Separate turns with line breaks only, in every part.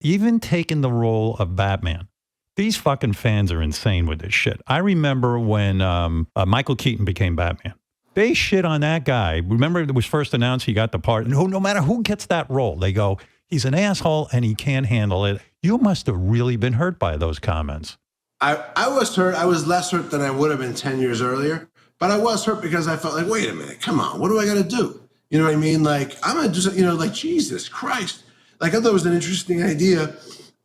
even taking the role of Batman. These fucking fans are insane with this shit. I remember when Michael Keaton became Batman. They shit on that guy. Remember it was first announced he got the part. No matter who gets that role, they go, he's an asshole and he can't handle it. You must have really been hurt by those comments.
I was hurt. I was less hurt than I would have been 10 years earlier. But I was hurt because I felt like, wait a minute, come on, what do I got to do? You know what I mean? Like, I'm going to do something, like, Jesus Christ. Like, I thought it was an interesting idea.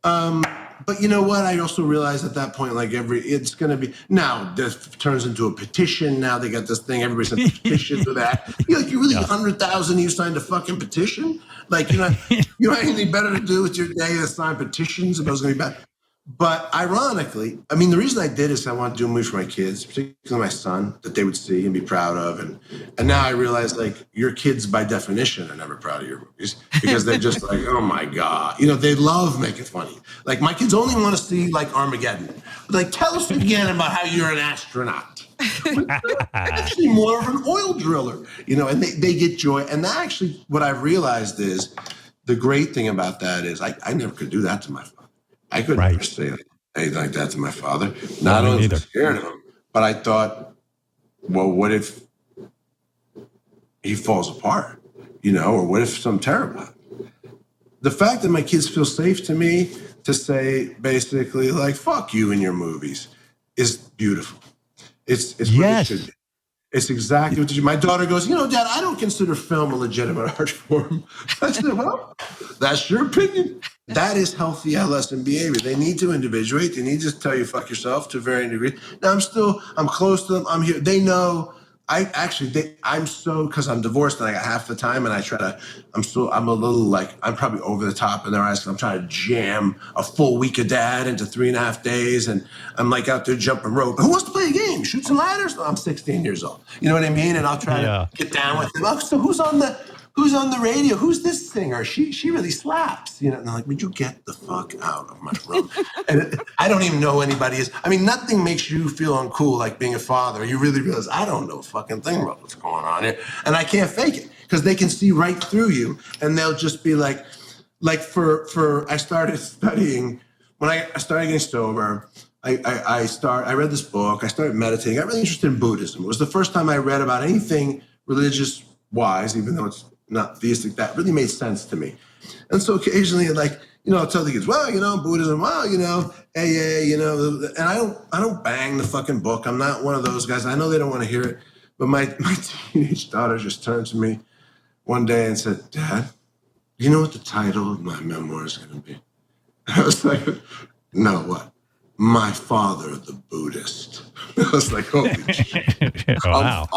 But you know what? I also realized at that point, like it's going to be, now this turns into a petition. Now they got this thing, everybody sends petitions for that. You really 100,000 you signed a fucking petition? Like, you know anything better to do with your day than sign petitions about it's going to be bad? But ironically, I mean, the reason I did is I wanted to do a movie for my kids, particularly my son, that they would see and be proud of. And now I realize, like, your kids by definition are never proud of your movies because they're just like, oh my God. They love making funny. Like, my kids only want to see, like, Armageddon. Like, tell us again about how you're an astronaut. Actually more of an oil driller, and they get joy. And that actually, what I've realized is the great thing about that is I never could do that to my father. I couldn't ever say anything like that to my father. Not only was I scared of him, but I thought, well, what if he falls apart, or what if something terrible happens? The fact that my kids feel safe to me to say basically like, fuck you and your movies is beautiful. It's what it should be. It's exactly what my daughter goes, Dad, I don't consider film a legitimate art form. I said, well, that's your opinion. That is healthy adolescent behavior. They need to individuate. They need to tell you fuck yourself to a varying degree. Now I'm close to them. I'm here. They know. Because I'm divorced and I got half the time and I'm a little like, I'm probably over the top in their eyes because I'm trying to jam a full week of dad into 3.5 days. And I'm like out there jumping rope. Who wants to play a game? Shoots and ladders? I'm 16 years old. You know what I mean? And I'll try to get down with them. Oh, so who's on the radio? Who's this singer? She really slaps. And they're like, would you get the fuck out of my room? And I don't even know who anybody is. I mean, nothing makes you feel uncool like being a father. You really realize, I don't know a fucking thing about what's going on here. And I can't fake it because they can see right through you. And they'll just be like I started studying, when I started getting sober, I read this book. I started meditating. I got really interested in Buddhism. It was the first time I read about anything religious-wise, even though it's not theistic, that really made sense to me. And so occasionally, I'll tell the kids, well, Buddhism, well, AA, and I don't bang the fucking book. I'm not one of those guys. I know they don't want to hear it. But my teenage daughter just turned to me one day and said, Dad, you know what the title of my memoir is going to be? I was like, no, what? My Father the Buddhist. I was like, holy shit.
Wow.